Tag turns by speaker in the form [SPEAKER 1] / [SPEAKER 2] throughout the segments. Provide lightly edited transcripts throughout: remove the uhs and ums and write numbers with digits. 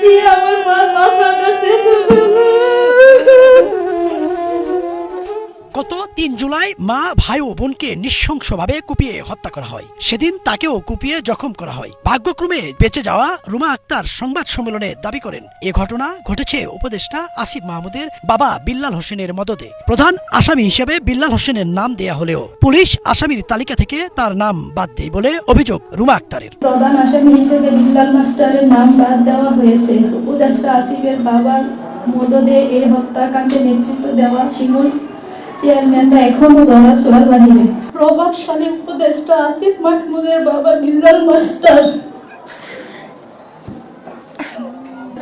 [SPEAKER 1] দিয়ে আমার মার মাথার কাছে
[SPEAKER 2] গত ৩ জুলাই মা ভাই ও বোনকে নৃশংসভাবে কুপিয়ে হত্যা করা হয়। সেদিন তাকেও কুপিয়ে জখম করা হয়। ভাগ্যক্রমে বেঁচে যাওয়া রুমা আক্তার সংবাদ সম্মেলনে দাবি করেন, এ ঘটনা ঘটেছে উপদেষ্টা আসিফ মাহমুদের বাবা বিল্লাল হোসেনের মদদে। প্রধান আসামি হিসেবে বিল্লাল হোসেনের নাম দেয়া হলেও পুলিশ আসামির তালিকা থেকে তার নাম বাদ দেয় বলে অভিযোগ রুমা আক্তারের।
[SPEAKER 1] প্রধান আসামি হিসেবে বিল্লাল মাস্টারের নাম বাদ দেওয়া হয়েছে। উপদেষ্টা আসিফের বাবার মদদে এই হত্যাকাণ্ডে নেতৃত্ব দেওয়া শিমুল চেয়ারম্যানরা এখনো ধরাছোঁয়ার বাহিরে। প্রভাবশালী উপদেষ্টা আসিফ মাহমুদের বাবা বিল্লাল মাস্টার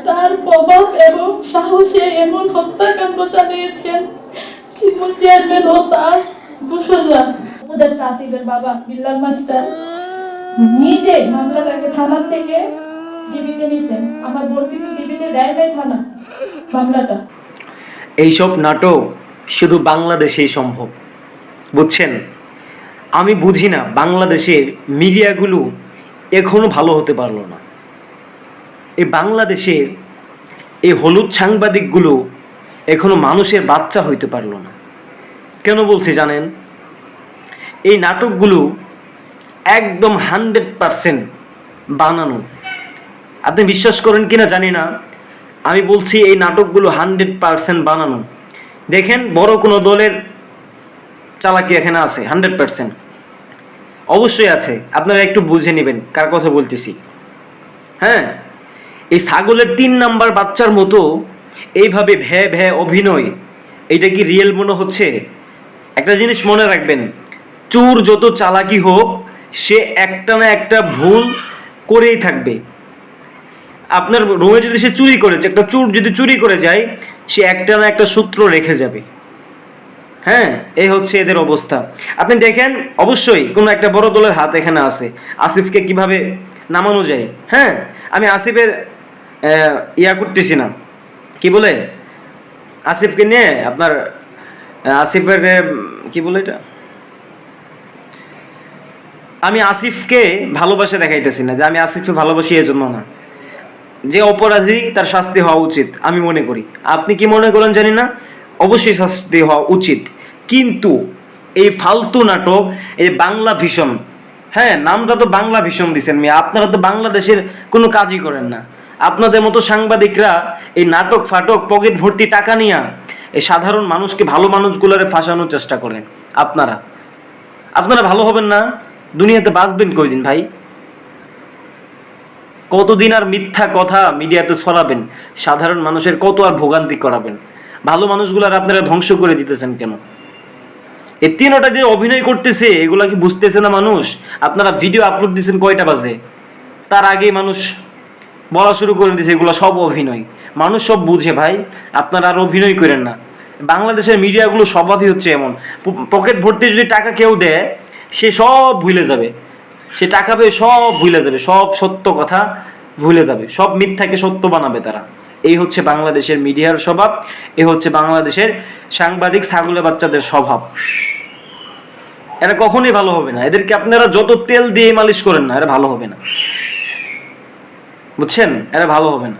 [SPEAKER 1] তার প্রভাব এবং সাহসে এমন হত্যাকাণ্ড চালিয়েছেন শিমুল চেয়ারম্যান ও তার দোসররা। উপদেষ্টা আসিফের বাবা বিল্লাল মাস্টার নিজে মামলাটাকে থানা থেকে ডিবিতে নিছেন। আমার বোন কিন্তু ডিবিতে দেয় নাই থানা মামলাটা।
[SPEAKER 3] এইসব নাটক শুধু বাংলাদেশেই সম্ভব, বুঝছেন? আমি বুঝি না বাংলাদেশের মিডিয়াগুলো এখনো ভালো হতে পারলো না। এই বাংলাদেশের এই হলুদ সাংবাদিকগুলো এখনো মানুষের বাচ্চা হইতে পারলো না। কেন বলছি জানেন? এই নাটকগুলো একদম 100% বানানো। আপনি বিশ্বাস করেন কিনা জানি না, আমি বলছি এই নাটকগুলো 100% বানানো। দেখেন, বড় কোনো দলের চালাকি এখানে আছে 100%, অবশ্যই আছে। আপনারা একটু বুঝে নেবেন কার কথা বলতেছি। হ্যাঁ, এই ছাগলের 3 নাম্বার বাচ্চার মতো এইভাবে ভ্যা ভ্যা অভিনয়, এটা কি রিয়েল মনে হচ্ছে? একটা জিনিস মনে রাখবেন, চোর যত চালাকি হোক সে একটা না একটা ভুল করেই থাকবে। আপনার রুমে যদি সে চুরি করেছে, একটা চোর যদি চুরি করে যায়, সে একটা না একটা সূত্র রেখে যাবে। হ্যাঁ, এই হচ্ছে এদের অবস্থা। আপনি দেখেন, অবশ্যই কোনো একটা বড় দলের হাত এখানে আছে। আসিফকে কিভাবে নামানো যায়। হ্যাঁ, আমি আসিফের ইয়া করতেছি না, কি বলে, আসিফকে নিয়ে আপনার আসিফের কি বলে এটা, আমি আসিফকে ভালোবাসা দেখাইতেছি না, যে আমি আসিফকে ভালোবাসি এজন্য না। যে অপরাধী তার শাস্তি হওয়া উচিত আমি মনে করি। আপনি কি মনে করেন জানি না, অবশ্যই শাস্তি হওয়া উচিত। কিন্তু এই ফালতু নাটক, এই বাংলা ভিশন, হ্যাঁ নামটা তো বাংলা ভিশন দিচ্ছেন মিয়া, আপনারা তো বাংলাদেশের কোনো কাজই করেন না। আপনাদের মতো সাংবাদিকরা এই নাটক ফাটক পকেট ভর্তি টাকা নিয়ে এই সাধারণ মানুষকে, ভালো মানুষগুলোরে ফাঁসানোর চেষ্টা করেন। আপনারা ভালো হবেন না, দুনিয়াতে বাঁচবেন কয়দিন ভাই? কতদিন আর মিথ্যা কথা মিডিয়াতে ছড়াবেন? সাধারণ মানুষের কত আর ভোগান্তি করাবেন? ভালো মানুষগুলার আপনারা ধ্বংস করে দিতেছেন কেন? এই তিনটা যে অভিনয় করতেছে, এগুলা কি বুঝতেছে না মানুষ? আপনারা ভিডিও আপলোড দিচ্ছেন কয়টা বাজে, তার আগেই মানুষ বলা শুরু করে দিয়েছে এগুলো সব অভিনয়। মানুষ সব বুঝে ভাই, আপনারা আর অভিনয় করেন না। বাংলাদেশের মিডিয়াগুলো স্বভাবই হচ্ছে এমন, পকেট ভর্তি যদি টাকা কেউ দেয়, সে সব ভুলে যাবে। সে টাকা পেয়ে সব ভুলে যাবে, সব সত্য কথা ভুলে যাবে, সব মিথ্যাকে সত্য বানাবে তারা। এই হচ্ছে বাংলাদেশের মিডিয়ার স্বভাব, এই হচ্ছে বাংলাদেশের সাংবাদিক ছাগলের বাচ্চাদের স্বভাব। এরা কখনোই ভালো হবে না। এদেরকে আপনারা যত তেল দিয়ে মালিশ করেন না, এরা ভালো হবে না, বুঝছেন? এরা ভালো হবে না।